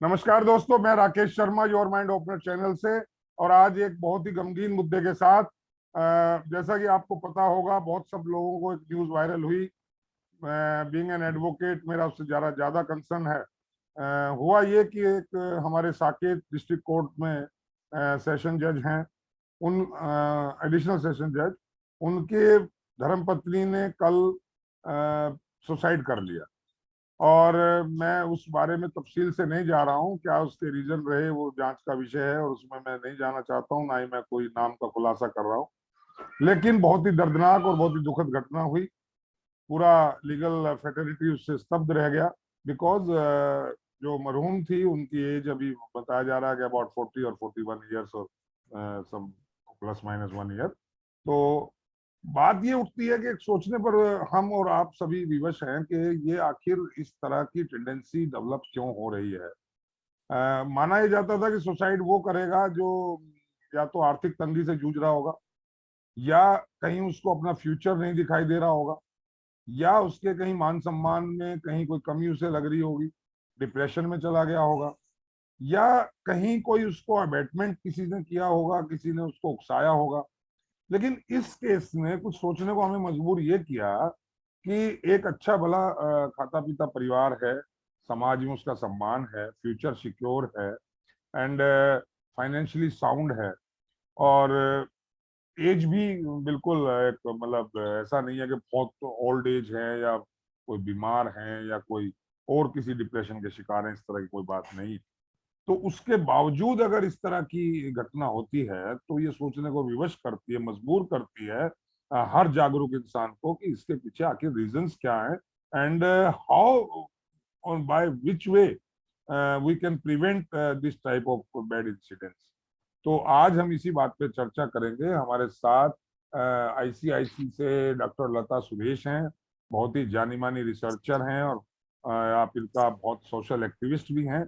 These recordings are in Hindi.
नमस्कार दोस्तों, मैं Rakesh Sharma your mind opener channel से। और आज एक बहुत ही गमगीन मुद्दे के साथ, जैसा कि आपको पता होगा, बहुत सब लोगों को एक न्यूज़ वायरल हुई। बीइंग एन एडवोकेट मेरा उससे ज़्यादा ज़्यादा कंसर्न है। हुआ ये कि एक हमारे साकेत डिस्ट्रिक्ट कोर्ट में सेशन जज हैं, उन एडिशनल सेशन जज, उनके धर्मपत्नी ने कल सुसाइड कर लिया। और मैं उस बारे में तफसील से नहीं जा रहा हूँ, क्या उसके रीजन रहे वो जांच का विषय है और उसमें मैं नहीं जाना चाहता हूँ, ना ही मैं कोई नाम का खुलासा कर रहा हूँ। लेकिन बहुत ही दर्दनाक और बहुत ही दुखद घटना हुई। पूरा लीगल फेटर्निटी उससे स्तब्ध रह गया। बिकॉज जो मरहूम थी उनकी एज अभी बताया जा रहा है कि अबाउट 40 और 41 ईयर्स और सम प्लस माइनस 1 ईयर। तो बात ये उठती है कि एक सोचने पर हम और आप सभी विवश हैं कि ये आखिर इस तरह की टेंडेंसी डेवलप क्यों हो रही है। माना यह जाता था कि सुसाइड वो करेगा जो या तो आर्थिक तंगी से जूझ रहा होगा, या कहीं उसको अपना फ्यूचर नहीं दिखाई दे रहा होगा, या उसके कहीं मान सम्मान में कहीं कोई कमी उसे लग रही होगी, डिप्रेशन में चला गया होगा, या कहीं कोई उसको अबेटमेंट किसी ने किया होगा, किसी ने उसको उकसाया होगा। लेकिन इस केस ने कुछ सोचने को हमें मजबूर ये किया कि एक अच्छा भला खाता पीता परिवार है, समाज में उसका सम्मान है, फ्यूचर सिक्योर है, एंड फाइनेंशियली साउंड है, और एज भी बिल्कुल एक मतलब ऐसा नहीं है कि बहुत ओल्ड एज है या कोई बीमार है या कोई और किसी डिप्रेशन के शिकार है, इस तरह की कोई बात नहीं। तो उसके बावजूद अगर इस तरह की घटना होती है तो ये सोचने को विवश करती है, मजबूर करती है हर जागरूक इंसान को कि इसके पीछे आखिर रीजंस क्या है, and how or by which way we can prevent this type of bad incidents. तो आज हम इसी बात पे चर्चा करेंगे। हमारे साथ आईसीआईसी से डॉक्टर लता सुरेश हैं, बहुत ही जानी मानी रिसर्चर हैं, और आप इनका बहुत सोशल एक्टिविस्ट भी हैं,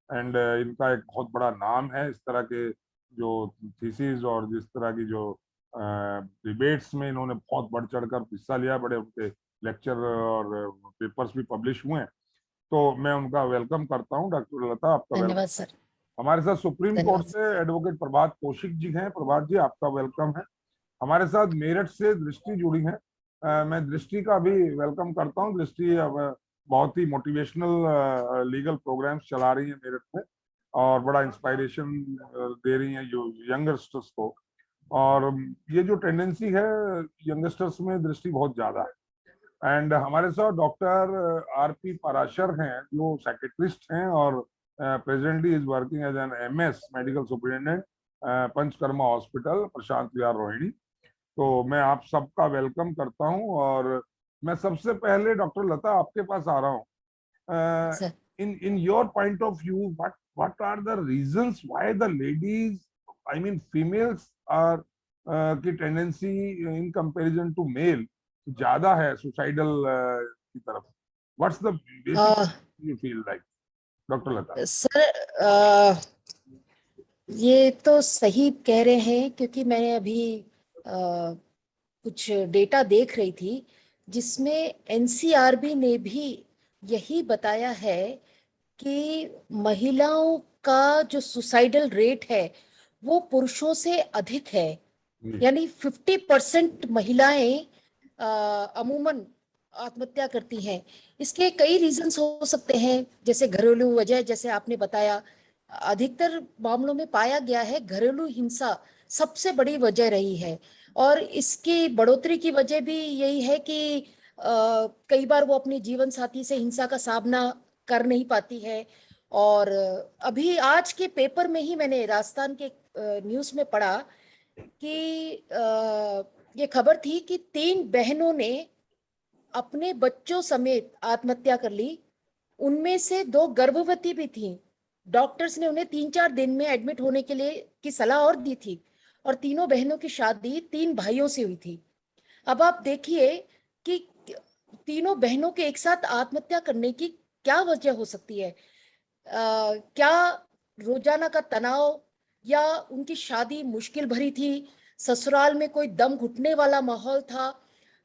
एंड इनका एक बहुत बड़ा नाम है इस तरह के जो थीसिस और जिस तरह की जो डिबेट्स में इन्होंने बहुत बढ़ चढ़कर हिस्सा लिया, बड़े उनके लेक्चर और पेपर्स भी पब्लिश हुए हैं। तो मैं उनका वेलकम करता हूँ। डॉक्टर लता, आपका वेलकम। धन्यवाद सर। हमारे साथ सुप्रीम कोर्ट धन्यवाद से एडवोकेट प्रभात कौशिक जी हैं। प्रभात जी, आपका वेलकम है। हमारे साथ मेरठ से दृष्टि जुड़ी है। मैं दृष्टि का भी वेलकम करता हूँ। दृष्टि बहुत ही मोटिवेशनल लीगल प्रोग्राम्स चला रही है मेरठ में, और बड़ा इंस्पायरेशन दे रही है यंगस्टर्स को। और ये जो टेंडेंसी है यंगस्टर्स में, दृष्टि बहुत ज्यादा है। एंड हमारे साथ डॉक्टर आरपी पराशर हैं, जो साइकेट्रिस्ट हैं और presently is working as an MS medical superintendent Panchakarma hospital, Prashant Vihar Rohini. तो मैं आप सबका वेलकम करता हूं। और मैं सबसे पहले डॉक्टर लता आपके पास आ रहा हूं। Sir. In your point of view, what are the reasons why the ladies, I mean females are की tendency in comparison to male ज्यादा है सुसाइडल की तरफ? What's the basic you feel like, doctor Lata? Sir, ये तो सही कह रहे हैं, क्योंकि मैंने अभी कुछ डेटा देख रही थी जिसमें एनसीआरबी ने भी यही बताया है कि महिलाओं का जो सुसाइडल रेट है वो पुरुषों से अधिक है। यानी 50% महिलाएं अमूमन आत्महत्या करती हैं। इसके कई रीजंस हो सकते हैं, जैसे घरेलू वजह, जैसे आपने बताया। अधिकतर मामलों में पाया गया है घरेलू हिंसा सबसे बड़ी वजह रही है। और इसकी बढ़ोतरी की वजह भी यही है कि कई बार वो अपने जीवन साथी से हिंसा का सामना कर नहीं पाती है। और अभी आज के पेपर में ही मैंने राजस्थान के न्यूज़ में पढ़ा कि ये खबर थी कि 3 बहनों ने अपने बच्चों समेत आत्महत्या कर ली। उनमें से 2 गर्भवती भी थीं। डॉक्टर्स ने उन्हें 3-4 दिन में एडमिट होने के लिए की सलाह और दी थी। और तीनों बहनों की शादी 3 भाइयों से हुई थी। अब आप देखिए कि तीनों बहनों के एक साथ आत्महत्या करने की क्या वजह हो सकती है। क्या रोजाना का तनाव, या उनकी शादी मुश्किल भरी थी, ससुराल में कोई दम घुटने वाला माहौल था।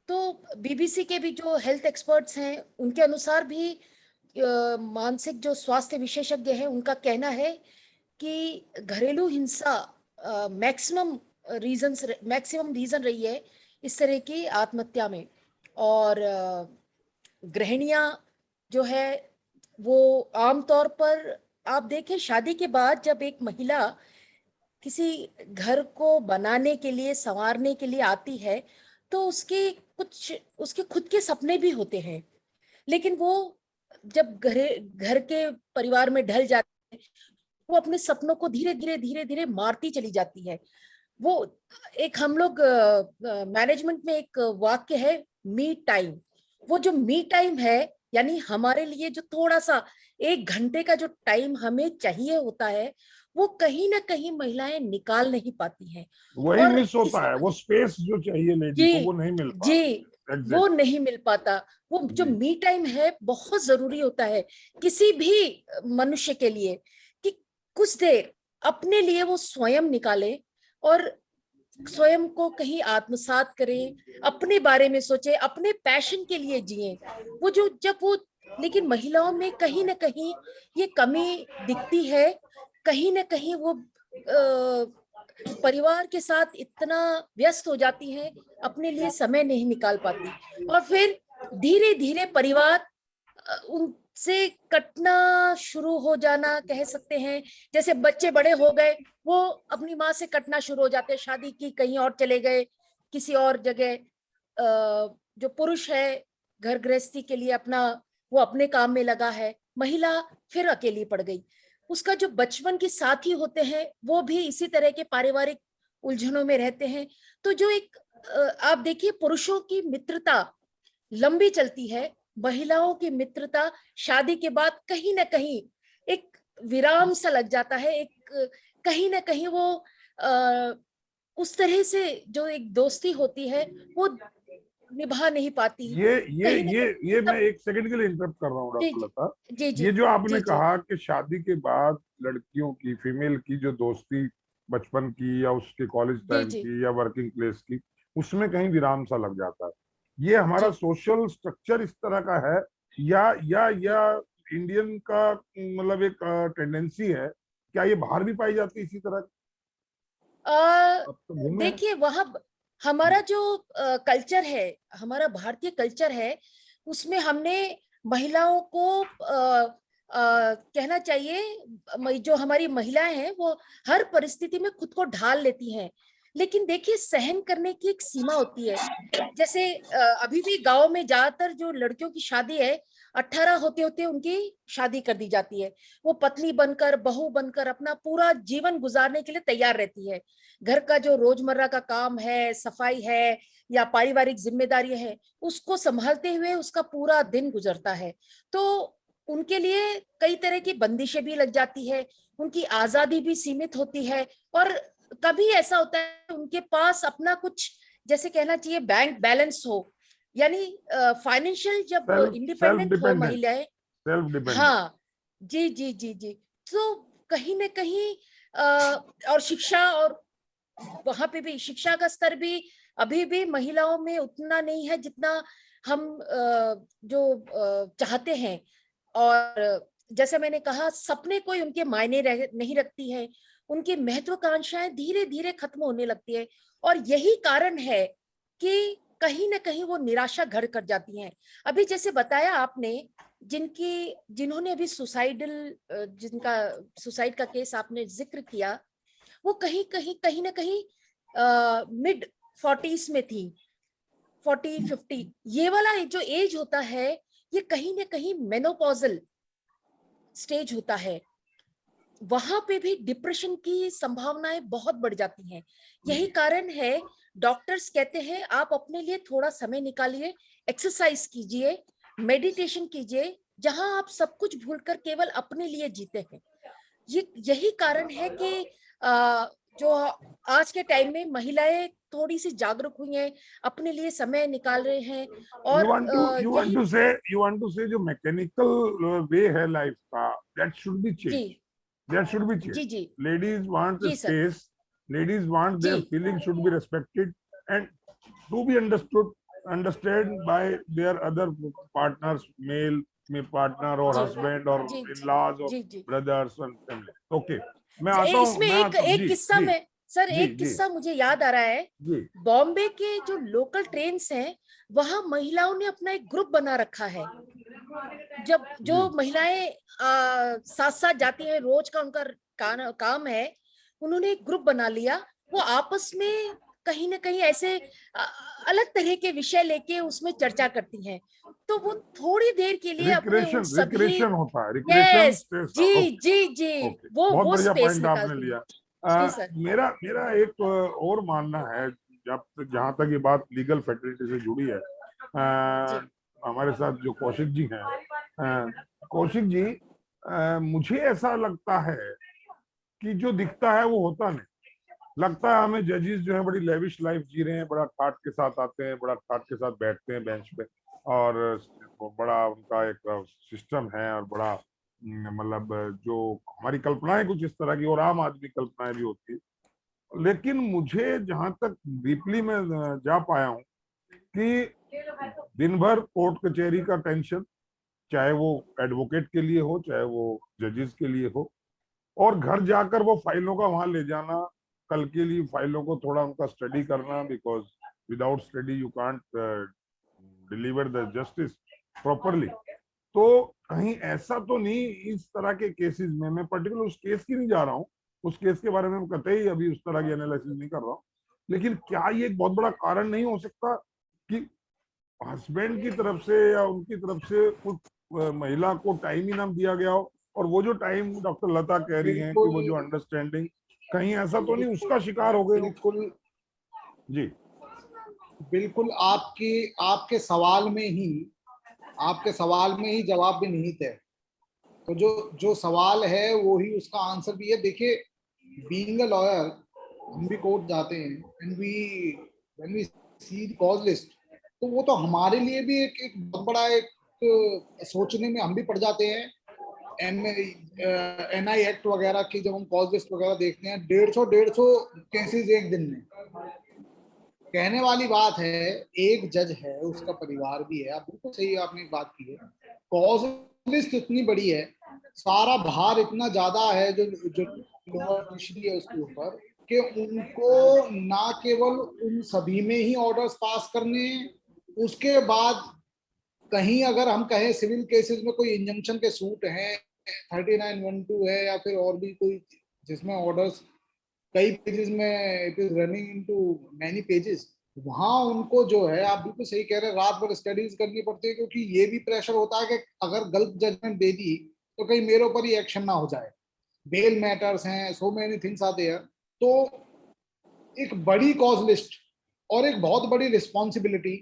तो बीबीसी के भी जो हेल्थ एक्सपर्ट्स हैं उनके अनुसार भी मानसिक जो स्वास्थ्य विशेषज्ञ हैं उनका कहना है कि घरेलू हिंसा मैक्सिमम रीजन रही है इस तरह की आत्महत्या में। और गृहिणियां जो है वो आमतौर पर आप देखें शादी के बाद जब एक महिला किसी घर को बनाने के लिए संवारने के लिए आती है तो उसके खुद के सपने भी होते हैं, लेकिन वो जब घर के परिवार में ढल जाती है वो अपने सपनों को धीरे धीरे मारती चली जाती है। वो एक हम लोग मैनेजमेंट में एक वाक्य है मी टाइम। वो जो मी टाइम है यानी हमारे लिए जो थोड़ा सा 1 घंटे का जो टाइम हमें चाहिए होता है वो कहीं ना कहीं महिलाएं निकाल नहीं पाती हैं। वही और मिस होता है, वो स्पेस जो चाहिए लेडी जी को वो नहीं मिल जी पाता। वो एग्जैक्ट नहीं मिल पाता। वो जो जी। मी टाइम है बहुत जरूरी होता है किसी भी मनुष्य के लिए कि कुछ देर अपने लिए वो स्वयं निकाले और स्वयं को कहीं आत्मसात करें, अपने बारे में सोचे, अपने पैशन के लिए जिए। वो जो जब वो लेकिन महिलाओं में कहीं ना कहीं ये कमी दिखती है। कहीं ना कहीं वो परिवार के साथ इतना व्यस्त हो जाती हैं अपने लिए समय नहीं निकाल पाती और फिर धीरे धीरे परिवार उनसे कटना शुरू हो जाना कह सकते हैं। जैसे बच्चे बड़े हो गए वो अपनी माँ से कटना शुरू हो जाते हैं, शादी की कहीं और चले गए किसी और जगह। जो पुरुष है घर गृहस्थी के लिए अपना वो अपने काम में लगा है, महिला फिर अकेली पड़ गई। उसका जो बचपन के साथी होते हैं वो भी इसी तरह के पारिवारिक उलझनों में रहते हैं। तो जो एक आप देखिए पुरुषों की मित्रता लंबी चलती है, महिलाओं की मित्रता शादी के बाद कहीं ना कहीं एक विराम सा लग जाता है। एक कहीं ना कहीं वो उस तरह से जो एक दोस्ती होती है वो निभा नहीं पाती। ये ये कहीं ना ये कहीं ये मैं सब 1 सेकंड के लिए इंटरप्ट कर रहा हूँ जी डॉक्टर जी लता। जी जी ये जो आपने जी जी कहा कि शादी के बाद लड़कियों की, फीमेल की जो दोस्ती बचपन की या उसके कॉलेज जी टाइम जी की या वर्किंग प्लेस की, उसमें कहीं विराम सा लग जाता है। ये हमारा जी सोशल स्ट्रक्चर इस तरह का है या इंडियन का मतलब एक टेंडेंसी है? क्या ये बाहर भी पाई जाती है इसी तरह की? आ, अब तो घूमे हैं। देखिए वहां हमारा जो कल्चर है, हमारा भारतीय कल्चर है उसमें हमने महिलाओं को कहना चाहिए जो हमारी महिलाएं हैं वो हर परिस्थिति में खुद को ढाल लेती हैं। लेकिन देखिए सहन करने की एक सीमा होती है। जैसे अभी भी गांव में ज्यादातर जो लड़कियों की शादी है 18 होते होते उनकी शादी कर दी जाती है। वो पत्नी बनकर बहू बनकर अपना पूरा जीवन गुजारने के लिए तैयार रहती है। घर का जो रोजमर्रा का काम है, सफाई है या पारिवारिक जिम्मेदारी है, उसको संभालते हुए उसका पूरा दिन गुजरता है। तो उनके लिए कई तरह की बंदिशें भी लग जाती है, उनकी आजादी भी सीमित होती है। और कभी ऐसा होता है उनके पास अपना कुछ जैसे कहना चाहिए बैंक बैलेंस हो, यानी फाइनेंशियल जब सेल्फ सेल्फ इंडिपेंडेंट हो डिपेंडेंट। महिलाएं। Self dependent. हाँ जी जी जी जी। तो कहीं ना कहीं और शिक्षा और वहां पे भी शिक्षा का स्तर भी अभी भी महिलाओं में उतना नहीं है जितना हम जो चाहते हैं। और जैसे मैंने कहा सपने कोई उनके मायने नहीं रखती है, उनकी महत्वाकांक्षाएं धीरे धीरे खत्म होने लगती है। और यही कारण है कि कहीं ना कहीं वो निराशा घर कर जाती हैं। अभी जैसे बताया आपने जिन्होंने अभी जिनका सुसाइड का केस आपने जिक्र किया, वो कहीं ना कहीं मिड 40s में थी, 40-50। ये वाला जो एज होता है ये कहीं ना कहीं मेनोपॉजल स्टेज होता है। वहां पे भी डिप्रेशन की संभावनाएं बहुत बढ़ जाती हैं। यही कारण है डॉक्टर्स कहते हैं आप अपने लिए थोड़ा समय निकालिए, एक्सरसाइज कीजिए, मेडिटेशन कीजिए, जहां आप सब कुछ भूलकर केवल अपने लिए जीते हैं। यही कारण है कि जो आज के टाइम में महिलाएं थोड़ी सी जागरूक हुई हैं, अपने लिए समय निकाल रहे हैं। यू और वांट टू यू वांट यही to say you want to say जो मैकेनिकल वे है लाइफ का, दैट शुड बी जी change. That should be change. जी जी लेडीज वांट जी सर स्पेस। लेडीज वांट जी their feeling should be respected and to be understood, understood by their other partners, male में पार्टनर और जी हस्बैंड और जी इन-लॉज और जी जी ब्रदर्स और फैमिली। ओके, मैं आता हूँ, इसमें मैं एक आता हूँ। एक जी किस्सा जी में सर, जी एक जी किस्सा मुझे याद आ रहा है। जी बॉम्बे के जो लोकल ट्रेन्स हैं, वहां महिलाओं ने अपना एक ग्रुप बना रखा है। जब जो जी महिलाएं साथ साथ जाती हैं, रोज का उनका काम है, उन्होंने एक ग्रुप बना लिया। वो आपस में कहीं ना कहीं ऐसे अ, अलग तरह के विषय लेके उसमें चर्चा करती हैं। तो वो थोड़ी देर के लिए अपने उन रिक्रेशन, सभी, रिक्रेशन होता है, रिक्रेशन यस, स्पेस। जी ओके जी जी, ओके, बहुत वो बढ़िया स्पेस पॉइंट आपने निकालती लिया। हैं। जी सर। मेरा मेरा एक और मानना है, जब जहां तक ये बात लीगल फैसिलिटी से जुड़ी है, जी हमारे साथ जो कौशिक जी हैं, कौशिक जी, मुझे ऐसा लगता है कि जो दिखता है वो होता नहीं। लगता है हमें जजेस जो है बड़ी लेविश लाइफ जी रहे हैं, बड़ा ठाट के साथ आते हैं, बड़ा ठाट के साथ बैठते हैं बेंच पे, और वो बड़ा उनका एक सिस्टम है, और बड़ा मतलब जो हमारी कल्पनाएं कुछ इस तरह की, और आम आदमी कल्पनाएं भी होती है। लेकिन मुझे जहां तक डीपली मैं जा पाया हूँ कि दिन भर कोर्ट कचहरी का टेंशन, चाहे वो एडवोकेट के लिए हो, चाहे वो जजेस के लिए हो, और घर जाकर वो फाइलों का वहां ले जाना, कल के लिए फाइलों को थोड़ा उनका स्टडी करना, because without study you can't deliver the justice properly. तो कहीं ऐसा तो नहीं इस तरह के केसेस में, मैं पर्टिकुलर उस केस की नहीं जा रहा हूँ, उस केस के बारे में मैं कतई अभी उस तरह की एनालिसिस नहीं कर रहा हूँ, लेकिन क्या ये एक बहुत बड़ा कारण नहीं हो सकता कि हस्बैंड की तरफ से या उनकी तरफ से कुछ महिला को टाइम ही ना दिया गया हो, और वो जो टाइम डॉक्टर लता कह रही हैं कि बिल्कुल वो जो अंडरस्टैंडिंग, कहीं ऐसा तो नहीं उसका शिकार हो गए हो? बिल्कुल जी बिल्कुल आपके आपके सवाल में ही जवाब भी निहित है। तो जो जो सवाल है वो ही उसका आंसर भी है। देखिए, बीइंग अ लॉयर, हम भी कोर्ट जाते हैं and we when we see the cause list, तो वो तो हमारे लिए भी एक बहुत बड़ा एक सोचने में हम भी पड़ जाते हैं। NI एक्ट वगैरह की जब हम कॉज लिस्ट वगैरह देखते हैं, 150 केसेस एक दिन में। कहने वाली बात है, एक जज है, उसका परिवार भी है। आप बिल्कुल सही आपने बात की है। कॉज लिस्ट इतनी बड़ी है, सारा भार इतना ज्यादा है जो जो लोअर जुडिशरी है उसके ऊपर, कि उनको ना केवल उन सभी में ही ऑर्डर्स पास करने, उसके बाद कहीं अगर हम कहें सिविल केसेस में कोई इंजंक्शन के सूट हैं, 3912 है, या फिर और भी कोई जिसमें ऑर्डर्स कई पेजेस में, it is running into many pages, वहां उनको जो है, आप बिल्कुल सही कह रहे हैं, रात भर स्टडीज करनी पड़ती है, क्योंकि ये भी प्रेशर होता है कि अगर गलत जजमेंट दे दी तो कहीं मेरे ऊपर ही एक्शन ना हो जाए। बेल मैटर्स हैं, so many things are there. तो एक बड़ी कॉज लिस्ट और एक बहुत बड़ी रिस्पॉन्सिबिलिटी।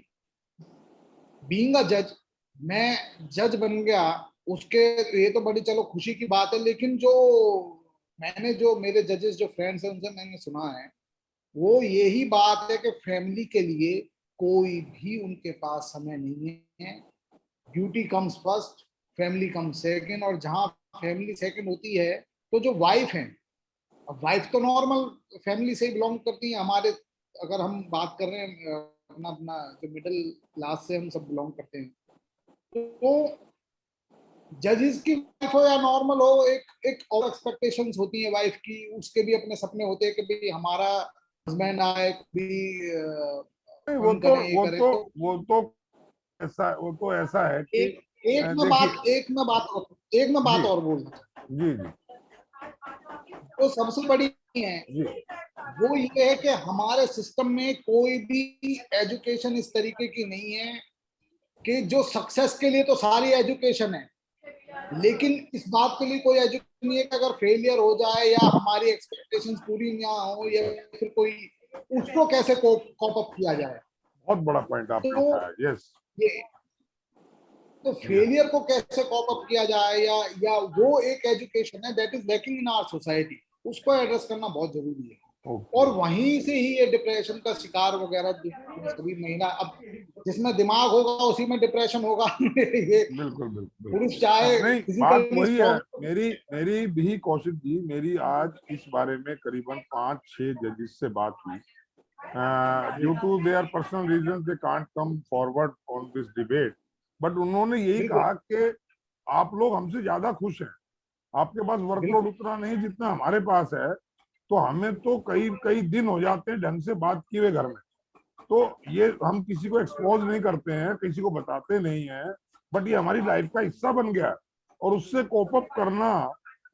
बीइंग अ जज, मैं जज बन गया, उसके ये तो बड़ी चलो खुशी की बात है, लेकिन जो मेरे जजेस जो फ्रेंड्स हैं उनसे मैंने सुना है, वो यही बात है कि फैमिली के लिए कोई भी उनके पास समय नहीं है। Duty comes first, family comes second, और जहां फैमिली सेकंड होती है, तो जो वाइफ है, अब वाइफ तो नॉर्मल फैमिली से बिलोंग करती है हमारे, अगर हम बात कर रहे हैं अपना अपना जो मिडिल क्लास से हम सब बिलोंग करते हैं, तो जजेस की वाइफ हो या नॉर्मल हो, एक एक और एक्सपेक्टेशंस होती है वाइफ की, उसके भी अपने सपने होते हैं कि भाई हमारा हस्बैंड आए, भी नहीं, फन करे, ये करे। तो वो तो ऐसा है कि एक एक मैं देखिए। बात एक मैं बात और एक मैं जी बात और बोलना चाहता जी जी हूं। तो सबसे बड़ी है जी वो ये है कि हमारे सिस्टम में कोई भी एजुकेशन इस तरीके की नहीं है कि जो सक्सेस के लिए तो सारी एजुकेशन है, लेकिन इस बात के लिए कोई एजुकेशन नहीं है कि अगर फेलियर हो जाए या हमारी एक्सपेक्टेशंस पूरी ना हो, या फिर कोई, उसको कैसे कॉप अप किया जाए। बहुत बड़ा पॉइंट आपने तो उठाया। यस ये तो यस फेलियर को कैसे कॉप अप किया जाए, या वो एक एजुकेशन है that is lacking in our society, उसको एड्रेस करना बहुत जरूरी है। ओके। और वहीं से ही ये डिप्रेशन का शिकार वगैरह सभी महिला, अब जिसमें दिमाग होगा उसी में डिप्रेशन होगा। ये बिल्कुल बिल्कुल पुरुष बिल्कुल। चाहे नहीं, बात फिजिकली वही है। स्ट्रॉन्ग। मेरी मेरी भी, कौशिक जी, मेरी आज इस बारे में करीबन 5-6 जजेस से बात हुई। Due to their personal reasons they can't come forward on this debate, but उन्होंने यही बिल्कुल कहा कि आप लोग हमसे ज्यादा खुश हैं, आपके पास वर्कलोड उतना नहीं जितना हमारे पास है, तो हमें तो कई कई दिन हो जाते हैं ढंग से बात किए हुए घर में। तो ये हम किसी को एक्सपोज नहीं करते हैं, किसी को बताते नहीं है, बट ये हमारी लाइफ का हिस्सा बन गया है। और उससे कोप अप करना,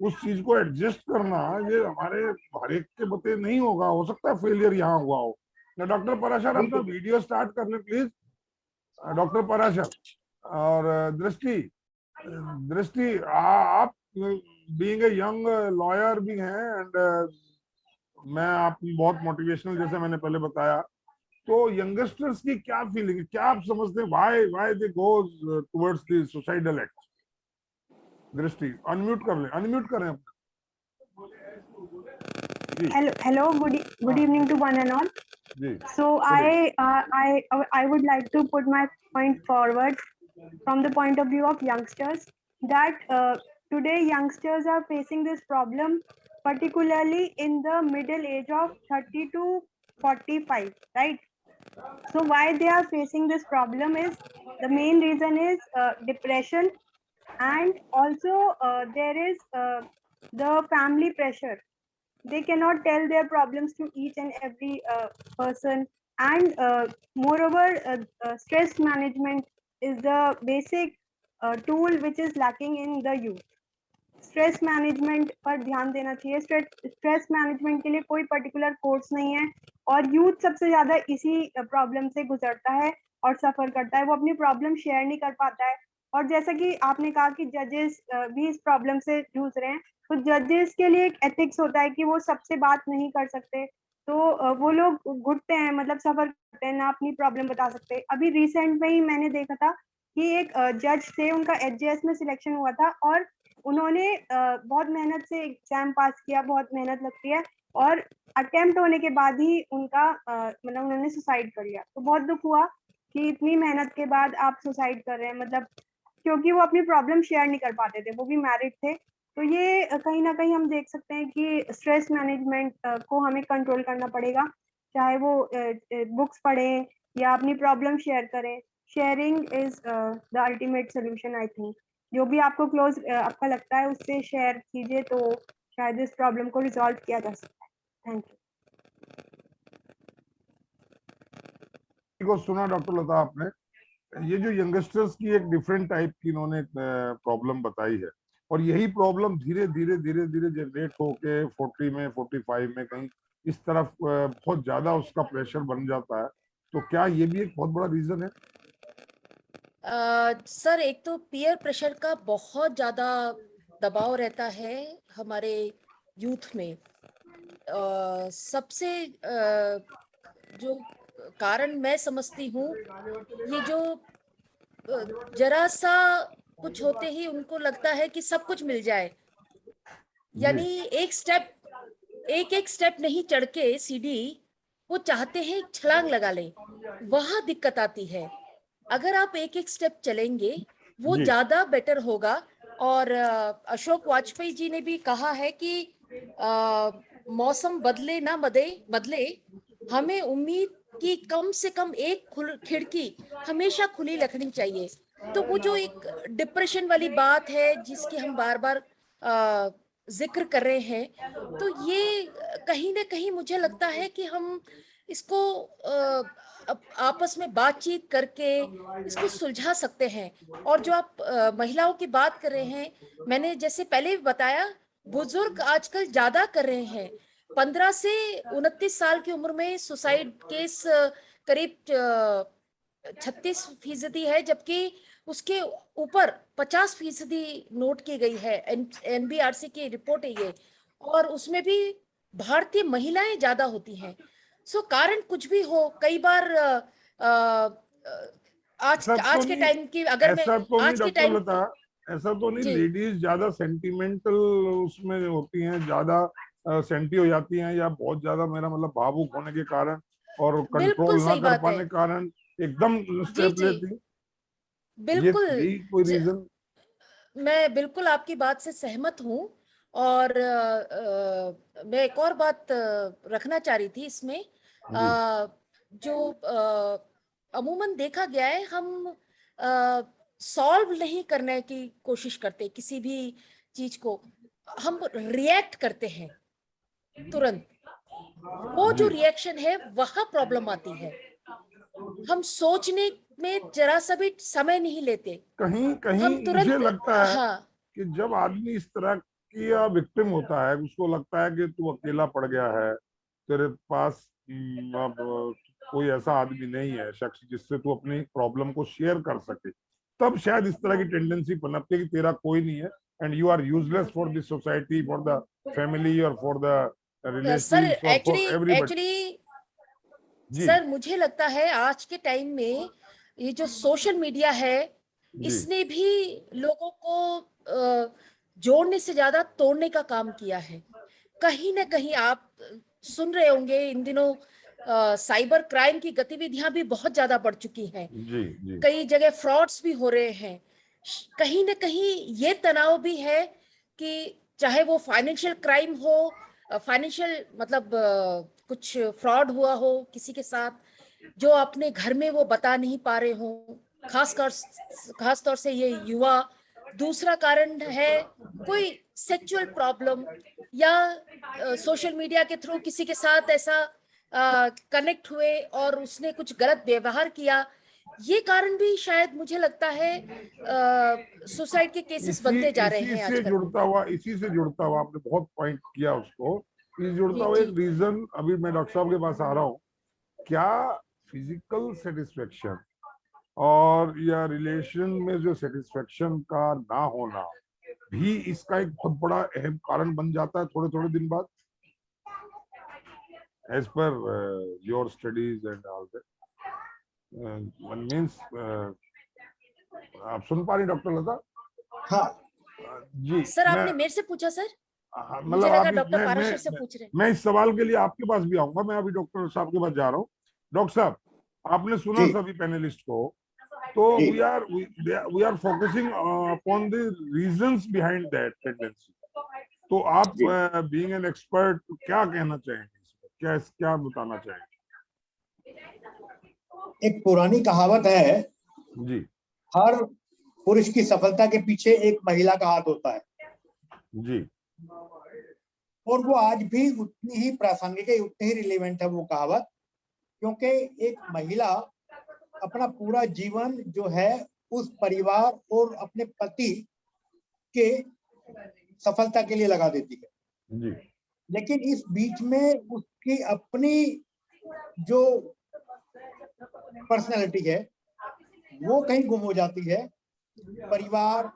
उस चीज को एडजस्ट करना, ये हमारे हर एक के बते नहीं होगा। हो सकता है फेलियर यहाँ हुआ हो। डॉक्टर पराशर अपना वीडियो स्टार्ट कर ले प्लीज। डॉक्टर पराशर और दृष्टि, दृष्टि आप बीइंग ए यंग लॉयर भी हैं, एंड मैं आप बहुत मोटिवेशनल, जैसे मैंने पहले बताया, तो यंगस्टर्स की क्या फीलिंग है, क्या आप समझते हैं, why they goes towards the suicidal act? Drishti unmute कर ले, अनम्यूट करें अपना जी। Hello, good evening to one and all. जी So I would like to put my point forward from the point of view of youngsters, that today youngsters are facing this problem, particularly in the middle age of 30 to 45, right? So why they are facing this problem is, the main reason is depression, and also there is the family pressure. They cannot tell their problems to each and every person, and moreover stress management is the basic tool which is lacking in the youth. Stress management पर ध्यान देना चाहिए। स्ट्रेस मैनेजमेंट के लिए कोई पर्टिकुलर कोर्स नहीं है, और यूथ सबसे ज्यादा इसी प्रॉब्लम से गुजरता है और सफर करता है। वो अपनी प्रॉब्लम शेयर नहीं कर पाता है, और जैसा कि आपने कहा कि जजेस भी इस प्रॉब्लम से जूझ रहे हैं, तो जजेस के लिए एक एथिक्स होता है कि वो सबसे बात नहीं कर सकते, तो वो लोग घुटते हैं, मतलब सफर करते हैं, ना अपनी प्रॉब्लम बता सकते। अभी रिसेंट में ही मैंने देखा था कि एक जज थे, उनका एचजेएस में सिलेक्शन हुआ था, और उन्होंने बहुत मेहनत से एग्जाम पास किया, बहुत मेहनत लगती है, और अटेम्प्ट होने के बाद ही उनका मतलब उन्होंने सुसाइड कर लिया। तो बहुत दुख हुआ कि इतनी मेहनत के बाद आप सुसाइड कर रहे हैं, मतलब क्योंकि वो अपनी प्रॉब्लम शेयर नहीं कर पाते थे, वो भी मैरिड थे। तो ये कहीं ना कहीं हम देख सकते हैं कि स्ट्रेस मैनेजमेंट को हमें कंट्रोल करना पड़ेगा, चाहे वो बुक्स पढ़ें या अपनी प्रॉब्लम शेयर करें। Sharing is the ultimate solution, I think. जो भी आपको क्लोज आपका लगता है उससे शेयर कीजिए, तो शायद इस प्रॉब्लम को रिजॉल्व किया जा सकता है। Thank you. को सुना डॉक्टर लता आपने, ये जो यंगस्टर्स की एक डिफरेंट टाइप की इन्होंने प्रॉब्लम बताई है, और यही प्रॉब्लम धीरे धीरे धीरे धीरे जनरेट होके 40 में 45 में कहीं इस तरफ बहुत ज्यादा उसका प्रेशर बन जाता है। तो क्या ये भी एक बहुत बड़ा रीजन है? सर, एक तो पीयर प्रेशर का बहुत ज्यादा दबाव रहता है हमारे यूथ में। सबसे जो कारण मैं समझती हूँ, ये जो जरा सा कुछ होते ही उनको लगता है कि सब कुछ मिल जाए, यानी एक एक स्टेप नहीं चढ़ के सीढ़ी, वो चाहते हैं एक छलांग लगा लें, वहां दिक्कत आती है। अगर आप एक एक स्टेप चलेंगे वो ज्यादा बेटर होगा। और अशोक वाजपेयी जी ने भी कहा है कि मौसम बदले ना बदले, हमें उम्मीद की कम से कम एक खिड़की हमेशा खुली रखनी चाहिए। तो वो जो एक डिप्रेशन वाली बात है जिसकी हम बार बार जिक्र कर रहे हैं, तो ये कहीं ना कहीं मुझे लगता है कि हम इसको आपस में बातचीत करके इसको सुलझा सकते हैं। और जो आप महिलाओं की बात कर रहे हैं, मैंने जैसे पहले भी बताया, बुजुर्ग आजकल ज्यादा कर रहे हैं। 15 से 29 साल की उम्र में सुसाइड केस करीब 36% है, जबकि उसके ऊपर 50% नोट की गई है। एनबीआरसी की रिपोर्ट है ये, और उसमें भी भारतीय महिलाएं ज्यादा होती हैं। सो कारण कुछ भी हो, कई बार आज के टाइम की अगर मैं ऐसा तो नहीं आज के डॉक्टर टाइम लता, ऐसा तो नहीं जी लेडीज ज्यादा सेंटिमेंटल उसमें होती हैं, ज्यादा सेंटी हो जाती हैं, या बहुत ज्यादा, मेरा मतलब भावुक होने के कारण और बिल्कुल कंट्रोल ना सही कर बात है। पाने के कारण एकदम जी स्टेप जी लेती? बिल्कुल। यही कोई रीजन? मैं बिल्कुल आपकी बात से सहमत हूँ। और मैं एक और बात रखना चाह रही थी इसमें। जो अमूमन देखा गया है, हम सॉल्व नहीं करने की कोशिश करते किसी भी चीज को, हम रिएक्ट करते हैं तुरंत। वो जो जी रिएक्शन है वहां प्रॉब्लम आती है। हम सोचने में जरा सा भी समय नहीं लेते, कहीं कहीं हम मुझे तुरंत। लगता है हाँ, कि जब आदमी इस तरह की विक्टिम होता है, उसको लगता है कि तू अकेला पड़ गया है, तेरे पास अब कोई ऐसा आदमी नहीं है, शख्स जिससे तू अपनी प्रॉब्लम को शेयर कर सके, तब शायद इस तरह की टेंडेंसी पनपती है कि तेरा कोई नहीं है and you are useless for this society, for the family और फॉर द सर रिलेटिव्स और फॉर एक्चुअली एवरीबॉडी। एक्चुअली जी सर मुझे लगता है आज के टाइम में ये जो सोशल मीडिया है, जी इसने भी लोगों को जोड़ने से ज्यादा तोड़ने का काम किया है। कहीं ना कहीं आप सुन रहे होंगे इन दिनों साइबर क्राइम की गतिविधियां भी बहुत ज्यादा बढ़ चुकी हैं। जी जी कई जगह फ्रॉड्स भी हो रहे हैं। कहीं ना कहीं ये तनाव भी है कि चाहे वो फाइनेंशियल क्राइम हो, फाइनेंशियल मतलब कुछ फ्रॉड हुआ हो किसी के साथ, जो अपने घर में वो बता नहीं पा रहे हो, खास तौर से ये युवा। दूसरा कारण है कोई सेक्सुअल प्रॉब्लम, या सोशल मीडिया के थ्रू किसी के साथ ऐसा कनेक्ट हुए और उसने कुछ गलत व्यवहार किया। ये कारण भी शायद मुझे लगता है सुसाइड के केसेस इसी बनते जा रहे इसी हैं से आजकल। जुड़ता हुआ आपने बहुत पॉइंट किया उसको, इस जुड़ता जी हुआ जी एक रीजन, अभी मैं डॉक्टर साहब के पास आ रहा हूँ, क्या फिजिकल सेटिस्फेक्शन और या रिलेशन में जो सेटिस्फेक्शन का ना होना भी इसका एक बहुत बड़ा अहम कारण बन जाता है थोड़े थोड़े दिन बाद, as per your studies and all that means. आप सुन पा रही डॉक्टर लता? हाँ जी सर, मैं, आपने मेरे से पूछा सर? हाँ, मुझे मतलब लगा आप डॉक्टर पाराशर से पूछ रहे हैं। मैं इस सवाल के लिए आपके पास भी आऊंगा, मैं अभी डॉक्टर साहब के पास जा रहा हूँ। डॉक्टर साहब, आपने सुना जी सभी पैनलिस्ट को, तो जी we are focusing upon the reasons behind that tendency. तो आप जी बीइंग एन एक्सपर्ट क्या कहना चाहेंगे इसमें, क्या क्या बताना चाहेंगे? एक पुरानी कहावत है, जी हर पुरुष की सफलता के पीछे एक महिला का हाथ होता है। जी और वो आज भी उतनी ही प्रासंगिक है, उतनी ही रिलेवेंट है वो कहावत, क्योंकि एक महिला अपना पूरा जीवन जो है उस परिवार और अपने पति के सफलता के लिए लगा देती है। जी लेकिन इस बीच में उसकी अपनी जो पर्सनैलिटी है वो कहीं गुम हो जाती है। परिवार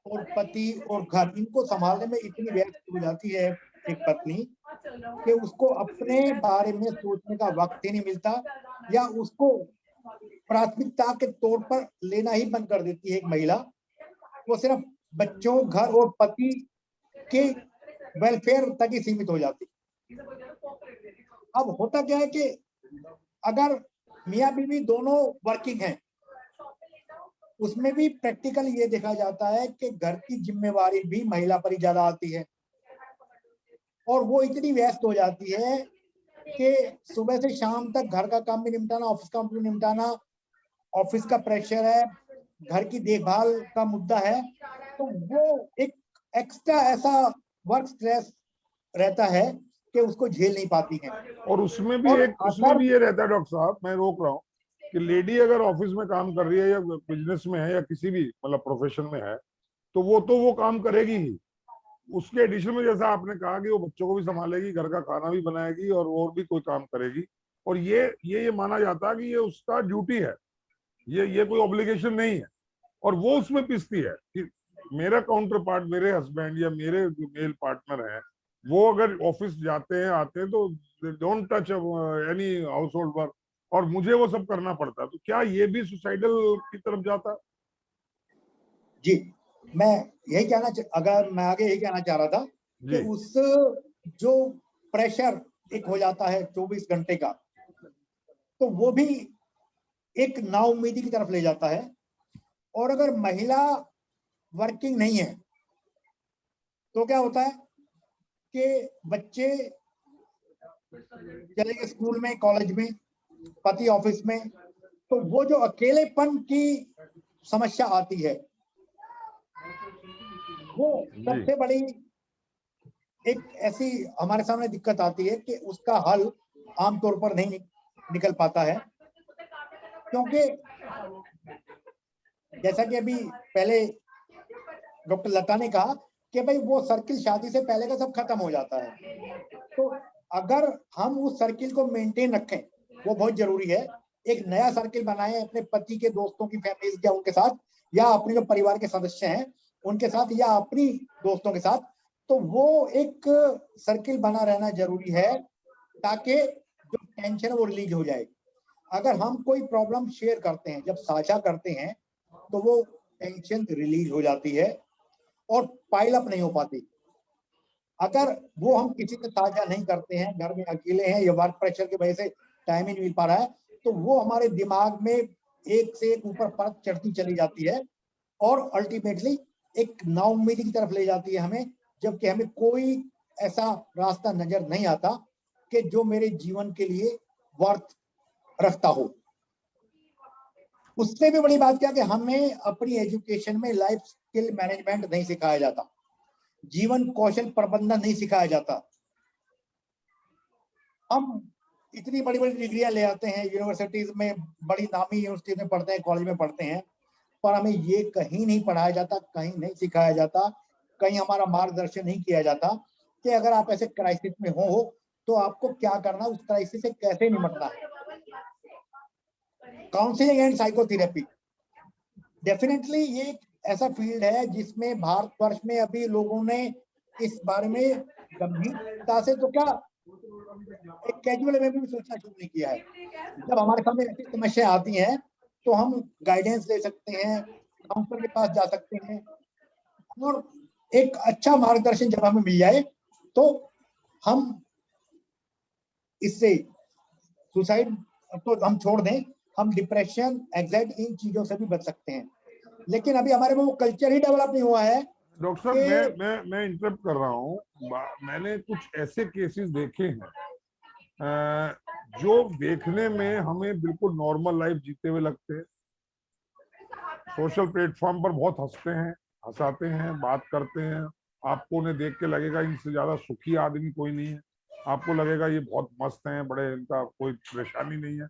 और पति और घर, इनको संभालने में इतनी व्यस्त हो जाती है एक पत्नी कि उसको अपने बारे में सोचने का वक्त ही नहीं मिलता, या उसको प्राथमिकता के तौर पर लेना ही बंद कर देती है एक महिला। वो सिर्फ बच्चों, घर और पति के वेलफेयर तक ही सीमित हो जाती है। अब होता क्या है कि अगर मियाँ बीवी दोनों वर्किंग हैं, उसमें भी प्रैक्टिकल ये देखा जाता है कि घर की जिम्मेवारी भी महिला पर ही ज्यादा आती है, और वो इतनी व्यस्त हो जाती है कि सुबह से शाम तक घर का काम भी निपटाना, ऑफिस का भी निपटाना, ऑफिस का प्रेशर है, घर की देखभाल का मुद्दा है, तो वो एक एक्स्ट्रा ऐसा वर्क स्ट्रेस रहता है कि उसको झेल नहीं पाती है। और और उसमें अगर भी ये रहता है डॉक्टर साहब, मैं रोक रहा हूँ, कि लेडी अगर ऑफिस में काम कर रही है या बिजनेस में है या किसी भी मतलब प्रोफेशन में है, तो वो काम करेगी ही। उसके एडिशन में जैसा आपने कहा कि वो बच्चों को भी संभालेगी, घर का खाना भी बनाएगी और भी कोई काम करेगी, और ये माना जाता है कि ये उसका ड्यूटी है, ये कोई ऑब्लिगेशन नहीं है। और वो उसमें पिसती है कि मेरा काउंटर पार्ट, मेरे हस्बैंड या मेरे जो मेल पार्टनर है, वो अगर ऑफिस जाते हैं आते हैं तो don't touch any house hold work, और मुझे वो सब करना पड़ता है। तो क्या ये भी सुसाइडल की तरफ जाता है? जी, मैं यही अगर मैं आगे यही कहना चाह रहा था कि जी उस जो प्रेशर एक हो जाता है 24 घंटे का, तो वो भी एक नाउम्मीदी की तरफ ले जाता है। और अगर महिला वर्किंग नहीं है तो क्या होता है कि बच्चे चले गए स्कूल में, कॉलेज में, पति ऑफिस में, तो वो जो अकेलेपन की समस्या आती है, वो सबसे बड़ी एक ऐसी हमारे सामने दिक्कत आती है कि उसका हल आमतौर पर नहीं निकल पाता है, क्योंकि जैसा कि अभी पहले डॉक्टर लता ने कहा कि भाई वो सर्किल शादी से पहले का सब खत्म हो जाता है। तो अगर हम उस सर्किल को मेंटेन रखें, वो बहुत जरूरी है। एक नया सर्किल बनाएं अपने पति के दोस्तों की फैमिली या उनके साथ, या अपने जो परिवार के सदस्य हैं उनके साथ, या अपनी दोस्तों के साथ। तो वो एक सर्किल बना रहना जरूरी है ताकि जो टेंशन है वो रिलीज हो जाए। अगर हम कोई प्रॉब्लम शेयर करते हैं, जब साझा करते हैं, तो वो टेंशन रिलीज हो जाती है और पाइल अप नहीं हो पाती। अगर वो हम किसी से साझा नहीं करते हैं, घर में अकेले हैं या वर्क प्रेशर की वजह से टाइम ही नहीं मिल पा रहा है, तो वो हमारे दिमाग में एक से एक ऊपर परत चढ़ती चली जाती है और अल्टीमेटली एक नाउम्मीदी की तरफ ले जाती है हमें, जबकि हमें कोई ऐसा रास्ता नजर नहीं आता कि जो मेरे जीवन के लिए वर्थ रखता हो। उससे भी बड़ी बात क्या कि हमें अपनी एजुकेशन में लाइफ स्किल मैनेजमेंट नहीं सिखाया जाता, जीवन कौशल प्रबंधन नहीं सिखाया जाता। हम इतनी बड़ी बड़ी डिग्रियां ले आते हैं यूनिवर्सिटीज में, बड़ी नामी यूनिवर्सिटी में पढ़ते हैं, कॉलेज में पढ़ते हैं, पर हमें ये कहीं नहीं पढ़ाया जाता, कहीं नहीं सिखाया जाता, कहीं हमारा मार्गदर्शन नहीं किया जाता कि अगर आप ऐसे क्राइसिस में हो तो आपको क्या करना, उस क्राइसिस से कैसे निपटना है। काउंसलिंग एंड साइकोथेरेपी डेफिनेटली ये एक ऐसा फील्ड है जिसमें भारतवर्ष में अभी लोगों ने इस बारे में गंभीरता से तो क्या एक कैजुअल वे में भी सोचना शुरू नहीं किया है। जब हमारे सामने ऐसी समस्या आती हैं तो हम गाइडेंस ले सकते हैं, काउंसलर के पास जा सकते हैं, और एक अच्छा मार्गदर्शन जब हमें मिल जाए तो हम इससे सुसाइड तो हम छोड़ दें, हम डिप्रेशन, एंजाइटी, इन चीजों से भी बच सकते हैं। लेकिन अभी हमारे में वो कल्चर ही डेवलप नहीं हुआ है। डॉक्टर साहब मैं इंटरप्ट कर रहा हूँ। मैंने कुछ ऐसे केसेस देखे हैं जो देखने में हमें बिल्कुल नॉर्मल लाइफ जीते हुए लगते हैं, सोशल प्लेटफॉर्म पर बहुत हंसते हैं, हंसाते हैं, बात करते हैं, आपको उन्हें देख के लगेगा इनसे ज्यादा सुखी आदमी कोई नहीं है, आपको लगेगा ये बहुत मस्त हैं, बड़े, इनका कोई परेशानी नहीं है।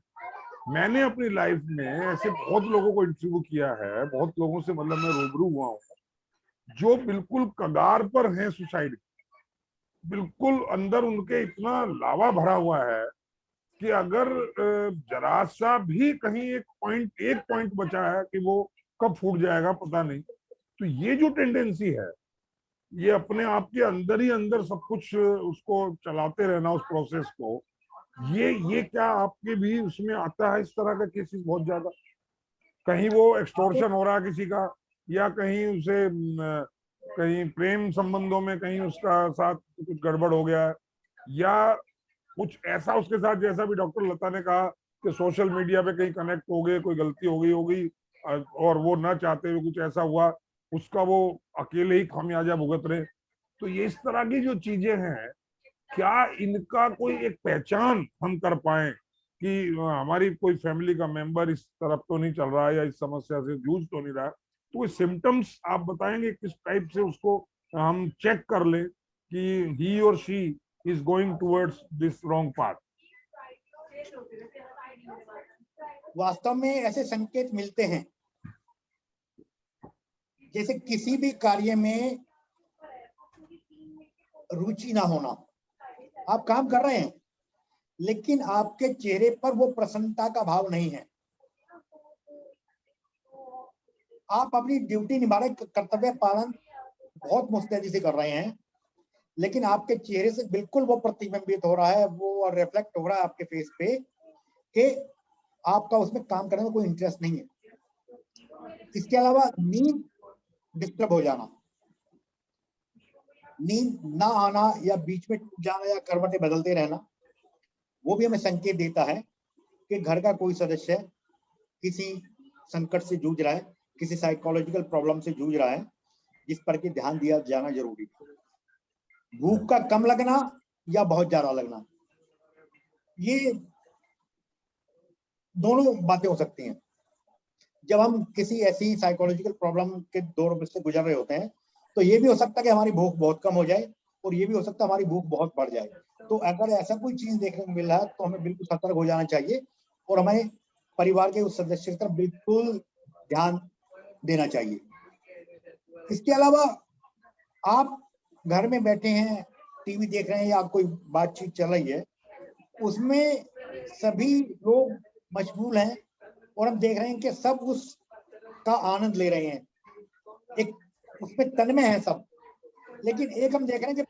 मैंने अपनी लाइफ में ऐसे बहुत लोगों को इंटरव्यू किया है, बहुत लोगों से मतलब मैं रूबरू हुआ हूँ जो बिल्कुल कगार पर हैं सुसाइड, बिल्कुल अंदर उनके इतना लावा भरा हुआ है कि अगर जरा सा भी कहीं एक पॉइंट बचा है कि वो कब फूट जाएगा पता नहीं। तो ये जो टेंडेंसी है, ये अपने आप के अंदर ही अंदर सब कुछ उसको चलाते रहना, उस प्रोसेस को, ये क्या आपके भी उसमें आता है? इस तरह का केसेस बहुत ज्यादा, कहीं वो एक्सटॉर्शन हो रहा है किसी का, या कहीं उसे कहीं प्रेम संबंधों में कहीं उसका साथ कुछ गड़बड़ हो गया है, या कुछ ऐसा उसके साथ, जैसा भी डॉक्टर लता ने कहा कि सोशल मीडिया पे कहीं कनेक्ट हो गए, कोई गलती हो गई होगी और वो ना चाहते हुए कुछ ऐसा हुआ, उसका वो अकेले ही खामियाजा भुगत रहे। तो ये इस तरह की जो चीजें हैं, क्या इनका कोई एक पहचान हम कर पाए कि हमारी कोई फैमिली का मेंबर इस तरफ तो नहीं चल रहा है या इस समस्या से जूझ तो नहीं रहा है? तो कोई सिम्टम्स आप बताएंगे किस टाइप से उसको हम चेक कर लें कि ही और she is going towards this wrong path? वास्तव में ऐसे संकेत मिलते हैं जैसे किसी भी कार्य में रुचि ना होना, आप काम कर रहे हैं लेकिन आपके चेहरे पर वो प्रसन्नता का भाव नहीं है, आप अपनी ड्यूटी निभा रहे, कर्तव्य पालन बहुत मुस्तैदी से कर रहे हैं, लेकिन आपके चेहरे से बिल्कुल वो प्रतिबिंबित हो रहा है, वो रिफ्लेक्ट हो रहा है आपके फेस पे कि आपका उसमें काम करने में कोई इंटरेस्ट नहीं है। इसके अलावा नींद डिस्टर्ब हो जाना, नींद ना आना या बीच में टूट जाना या करवटें बदलते रहना, वो भी हमें संकेत देता है कि घर का कोई सदस्य किसी संकट से जूझ रहा है, किसी साइकोलॉजिकल प्रॉब्लम से जूझ रहा है, जिस पर कि ध्यान दिया जाना जरूरी है। भूख का कम लगना या बहुत ज्यादा लगना, ये दोनों बातें हो सकती हैं। जब हम किसी ऐसी साइकोलॉजिकल प्रॉब्लम के दौर से गुजर रहे होते हैं, तो ये भी हो सकता है कि हमारी भूख बहुत कम हो जाए और ये भी हो सकता है हमारी भूख बहुत बढ़ जाए। तो अगर ऐसा कोई चीज देखने को मिल रहा है तो हमें बिल्कुल सतर्क हो जाना चाहिए और हमें परिवार के उस सदस्य की तरफ बिल्कुल ध्यान देना चाहिए। इसके अलावा आप घर में बैठे हैं, टीवी देख रहे हैं या कोई बातचीत चल रही है, उसमें सभी लोग मशगूल हैं और हम देख रहे हैं कि सब उसका आनंद ले रहे हैं, एक उसमें तन्मय है सब। लेकिन एक हम देख रहे हैं कि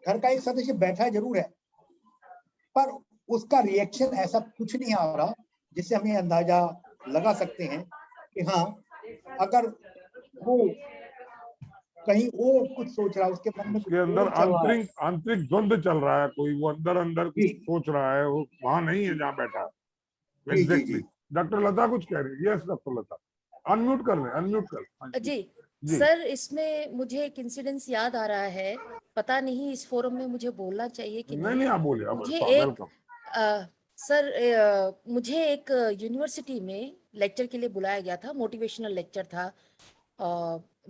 घर का एक सदस्य बैठा जरूर है पर उसका रिएक्शन ऐसा कुछ नहीं आ रहा जिससे हम ये अंदाजा लगा सकते हैं कि हाँ, अगर वो कहीं वो कुछ सोच रहा है, उसके मन में उसके अंदर आंतरिक द्वंद्व चल रहा है, कोई वो अंदर अंदर कुछ सोच रहा है, वो वहां नहीं है जहाँ बैठा है। एग्जैक्टली। डॉक्टर लता कुछ कह रही है। यस डॉक्टर लता, अनम्यूट कर रहे, अनम्यूट कर। जी सर, इसमें मुझे एक इंसिडेंस याद आ रहा है, पता नहीं इस फोरम में मुझे बोलना चाहिए कि नहीं, आप बोलिए। मुझे एक सर मुझे एक यूनिवर्सिटी में लेक्चर के लिए बुलाया गया था, मोटिवेशनल लेक्चर था।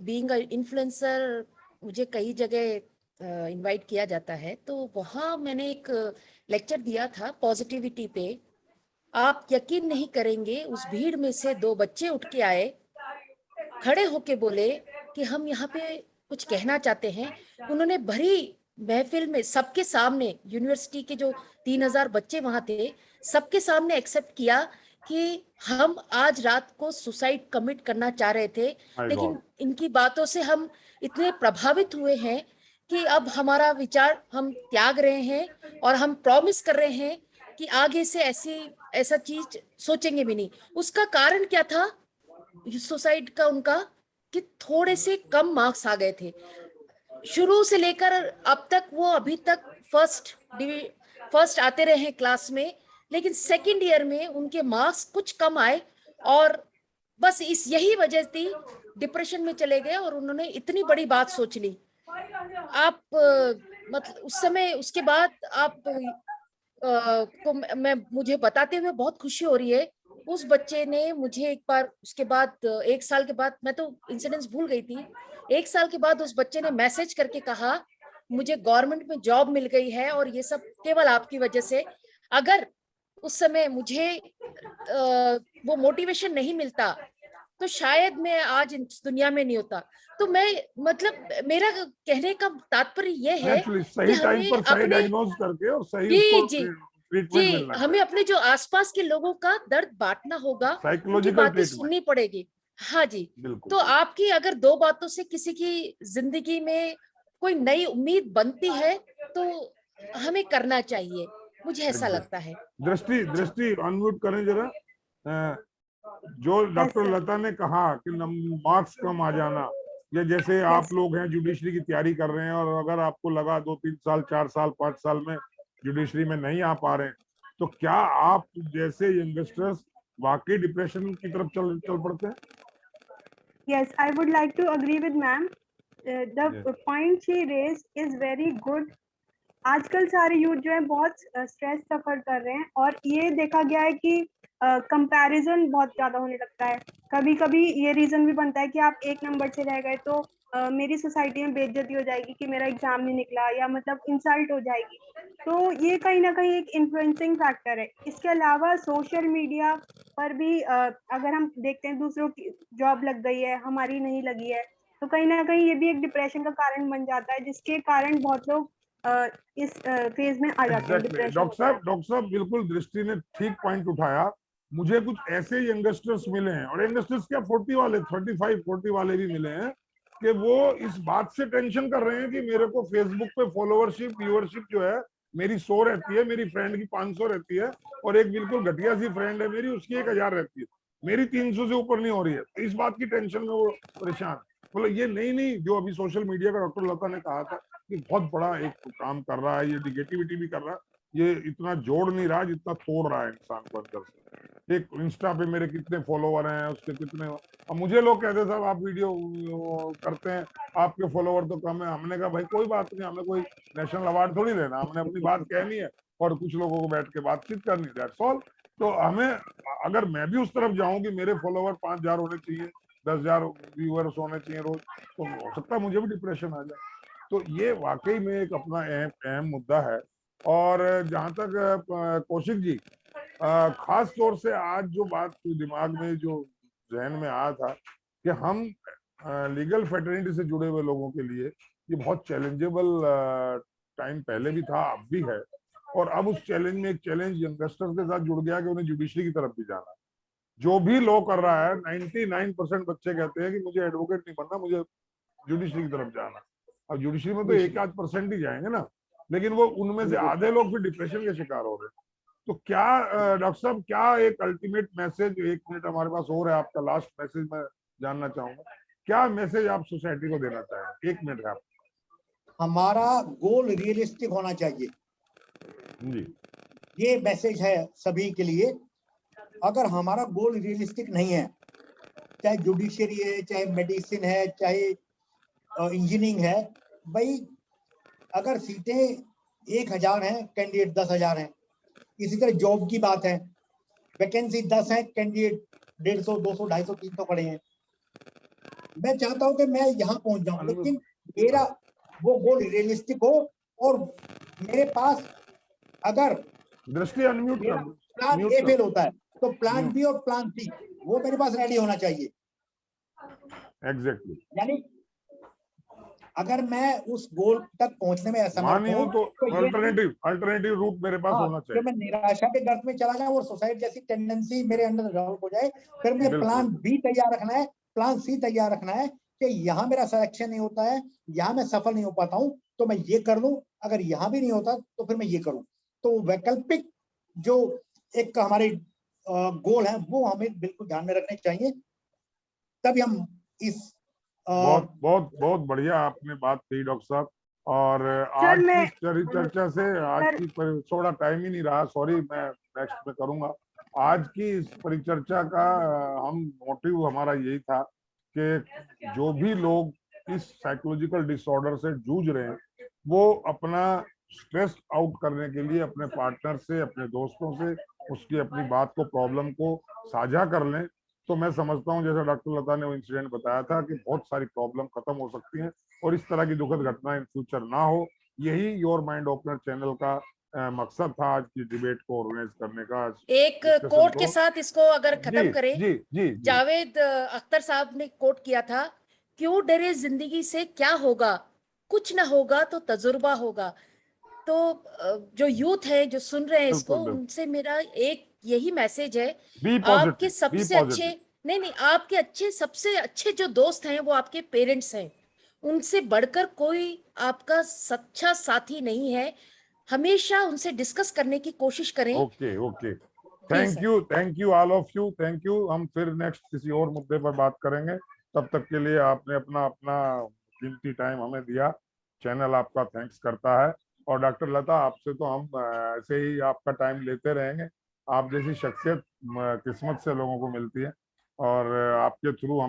बीइंग अ इन्फ्लुएंसर मुझे कई जगह इनवाइट किया जाता है, तो वहाँ मैंने एक लेक्चर दिया था पॉजिटिविटी पे। आप यकीन नहीं करेंगे, उस भीड़ में से 2 बच्चे उठ के आए, खड़े होके बोले कि हम यहाँ पे कुछ कहना चाहते हैं। उन्होंने भरी महफिल में सबके सामने, यूनिवर्सिटी के जो 3000 बच्चे वहां थे, सबके सामने एक्सेप्ट किया कि हम आज रात को सुसाइड कमिट करना चाह रहे थे, लेकिन इनकी बातों से हम इतने प्रभावित हुए हैं कि अब हमारा विचार हम त्याग रहे हैं और हम प्रॉमिस कर रहे हैं कि आगे से ऐसा चीज सोचेंगे भी नहीं। उसका कारण क्या था सुसाइड का उनका, कि थोड़े से कम मार्क्स आ गए थे। शुरू से लेकर अब तक वो अभी तक फर्स्ट आते रहे हैं क्लास में, लेकिन सेकंड ईयर में उनके मार्क्स कुछ कम आए और बस यही वजह थी, डिप्रेशन में चले गए और उन्होंने इतनी बड़ी बात सोच ली। आप मतलब उस समय, उसके बाद आप को मुझे बताते हुए बहुत खुशी हो रही है। उस बच्चे ने मुझे एक बार, उसके बाद 1 साल के बाद, मैं तो इंसिडेंट्स भूल गई थी, 1 साल के बाद उस बच्चे ने मैसेज करके कहा मुझे गवर्नमेंट में जॉब मिल गई है और ये सब केवल आपकी वजह से। अगर उस समय मुझे वो मोटिवेशन नहीं मिलता तो शायद मैं आज इस दुनिया में नहीं होता। तो मैं मतलब मेरा कहने का तात्पर्य ये है सही टाइम पर सही डायग्नोज करके और सही ट्रीटमेंट मिलना हमें अपने जो आसपास के लोगों का दर्द बांटना होगा, उनकी बातें सुननी पड़ेगी। हाँ जी, तो आपकी अगर 2 बातों से किसी की जिंदगी में कोई नई उम्मीद बनती है तो हमें करना चाहिए, मुझे ऐसा लगता है। दृष्टि अनम्यूट करें जरा। जो डॉक्टर लता ने कहा कि मार्क्स कम आ जाना, या जैसे आप लोग हैं जुडिशरी की तैयारी कर रहे हैं और अगर आपको लगा 2-3 साल 4 साल 5 साल में जुडिशरी में नहीं आ पा रहे हैं, तो क्या आप जैसे यंगस्टर्स वाकई डिप्रेशन की तरफ चल पड़ते हैं? Yes, I would like to agree with ma'am. The point she raised is very good. आजकल सारे यूथ जो है बहुत स्ट्रेस सफर कर रहे हैं और ये देखा गया है कि कंपैरिजन बहुत ज्यादा होने लगता है। कभी कभी ये रीजन भी बनता है कि आप 1 नंबर से रह गए तो मेरी सोसाइटी में बेइज्जती हो जाएगी कि मेरा एग्जाम नहीं निकला, या मतलब इंसल्ट हो जाएगी। तो ये कहीं ना कहीं एक इन्फ्लुएंसिंग फैक्टर है। इसके अलावा सोशल मीडिया पर भी अगर हम देखते हैं दूसरों की जॉब लग गई है, हमारी नहीं लगी है, तो कहीं ना कहीं ये भी एक डिप्रेशन का कारण बन जाता है, जिसके कारण बहुत लोग इस फेज में आ जाते हैं। डॉक्टर साहब बिल्कुल दृष्टि ने ठीक पॉइंट उठाया। मुझे कुछ ऐसे यंगस्टर्स मिले हैं, और यंगस्टर्स क्या 40 वाले 35-40 वाले भी मिले हैं, कि वो इस बात से टेंशन कर रहे हैं कि मेरे को फेसबुक पे फॉलोवरशिप व्यूअरशिप जो है मेरी 100 रहती है, मेरी फ्रेंड की 500 रहती है, और एक बिल्कुल घटिया सी फ्रेंड है मेरी, उसकी 1000 रहती है, मेरी 300 से ऊपर नहीं हो रही है। तो इस बात की टेंशन में वो परेशान। बोले ये नहीं, जो अभी सोशल मीडिया का डॉक्टर लता ने कहा था कि बहुत बड़ा एक काम कर रहा है, ये निगेटिविटी भी कर रहा है, ये इतना जोड़ नहीं रहा जितना तोड़ रहा है इंसान को अंदर से। एक इंस्टा पे मेरे कितने फॉलोवर हैं, उसके कितने, अब मुझे लोग कहते साहब आप वीडियो करते हैं, आपके फॉलोवर तो कम है। हमने कहा भाई कोई बात नहीं, हमें कोई नेशनल अवार्ड थोड़ी लेना, हमने अपनी बात कहनी है और कुछ लोगों को बैठ के बातचीत करनी, दैट्स ऑल। तो हमें, अगर मैं भी उस तरफ जाऊं कि मेरे फॉलोवर 5,000 होने चाहिए, 10,000 व्यूअर्स होने चाहिए रोज, तो हो सकता है मुझे भी डिप्रेशन आ जाए। तो ये वाकई में एक अपना अहम अहम मुद्दा है। और जहां तक कौशिक जी, खास तौर से आज जो बात दिमाग में, जो जहन में आया था कि हम लीगल फेटर्निटी से जुड़े हुए लोगों के लिए ये बहुत चैलेंजेबल टाइम पहले भी था, अब भी है। और अब उस चैलेंज में एक चैलेंज यंगस्टर्स के साथ जुड़ गया कि उन्हें जुडिशरी की तरफ भी जाना है। जो भी लॉ कर रहा है, 99% बच्चे कहते हैं कि मुझे एडवोकेट नहीं बनना, मुझे जुडिशरी की तरफ जाना। अब जुडिशरी में तो 1-8% ही जाएंगे ना, लेकिन वो उनमें से आधे लोग फिर डिप्रेशन के शिकार हो रहे हैं। तो क्या डॉक्टर साहब, क्या एक अल्टीमेट मैसेज, 1 मिनट हमारे पास और है, आपका लास्ट मैसेज मैं जानना चाहूंगा, क्या मैसेज आप सोसाइटी को देना चाहेंगे? 1 मिनट है आप। हमारा गोल रियलिस्टिक होना चाहिए जी, ये मैसेज है सभी के लिए। अगर हमारा गोल रियलिस्टिक नहीं है, चाहे जुडिशरी है, चाहे मेडिसिन है, चाहे इंजीनियरिंग है, भाई अगर सीटें 1,000 हैं, कैंडिडेट 10,000 हैं। इसी तरह जॉब की बात है, वैकेंसी 10 है, कैंडिडेट 150, 200, 250, 300 खड़े हैं। मैं चाहता हूं कि मैं यहाँ पहुंच जाऊं, लेकिन मेरा वो गोल रियलिस्टिक हो और मेरे पास अगर दृष्टि अनम्यूट मेरा कर, प्लान म्यूट ए कर। फेल होता है तो प्लान बी और प्लान सी वो मेरे पास रेडी होना चाहिए। एग्जैक्टली। यानी अगर मैं उस गोल तक पहुंचने में असमर्थ मानी हूं हूं तो तो ये नहीं अल्टरनेटिव रूट मेरे पास होना कि चाहिए। मैं निराशा के गर्त में चला जाऊं और सुसाइड जैसी टेंडेंसी मेरे अंदर डेवलप हो जाए। फिर मुझे बिल्कुल। प्लान बी तैयार रखना है, प्लान सी तैयार रखना है कि यहाँ मेरा सिलेक्शन नहीं होता है, यहाँ मैं सफल नहीं हो पाता हूँ, तो मैं ये कर लूं, अगर यहाँ भी नहीं होता तो फिर मैं ये करूं। तो वैकल्पिक जो एक हमारे गोल है वो हमें बिल्कुल ध्यान में रखने चाहिए, तभी हम इस बहुत बहुत बहुत बढ़िया आपने बात कही डॉक्टर साहब। और आज सर मैं की चर्चा से, आज सर की थोड़ा टाइम ही नहीं रहा, सॉरी, मैं नेक्स्ट में करूंगा। आज की इस परिचर्चा का हम मोटिव हमारा यही था कि जो भी लोग इस साइकोलॉजिकल डिसऑर्डर से जूझ रहे हैं, वो अपना स्ट्रेस आउट करने के लिए अपने पार्टनर से, अपने दोस्तों से उसकी अपनी बात को, प्रॉब्लम को साझा कर लें। तो मैं समझता हूँ, जैसा डॉक्टर लता ने वो इंसिडेंट बताया था, कि बहुत सारी प्रॉब्लम खत्म हो सकती हैं और इस तरह की दुखद घटना इन फ्यूचर ना हो। यही योर माइंड ओपनर चैनल का मकसद था, आज की डिबेट को ऑर्गेनाइज करने का, एक डिस्कशन कोट के को। साथ इसको अगर जी खत्म करें, जी जी जी। जावेद अख्तर साहब ने कोट किया था, क्यों डरे जिंदगी से, क्या होगा, कुछ ना होगा तो तजुर्बा होगा। तो जो यूथ है जो सुन रहे हैं इसको, बिल्कुल बिल्कुल। उनसे मेरा एक यही मैसेज है, बी आपके पॉजिटिव, बी सबसे अच्छे, पॉजिटिव। नहीं नहीं, आपके अच्छे, सबसे अच्छे जो दोस्त हैं वो आपके पेरेंट्स हैं। उनसे बढ़कर कोई आपका सच्चा साथी नहीं है। हमेशा उनसे डिस्कस करने की कोशिश करें। Okay okay. जी sir. Thank you all of you, thank you. हम फिर नेक्स्ट किसी और मुद्दे पर बात करेंगे। तब तक के लिए आपने अपना अपना कीमती टाइम हमें दिया, चैनल आपका थैंक्स करता है। और डॉक्टर लता, आपसे तो हम ऐसे ही आपका टाइम लेते रहेंगे। आप जैसी शख्सियत किस्मत से लोगों को मिलती है, और आपके थ्रू हम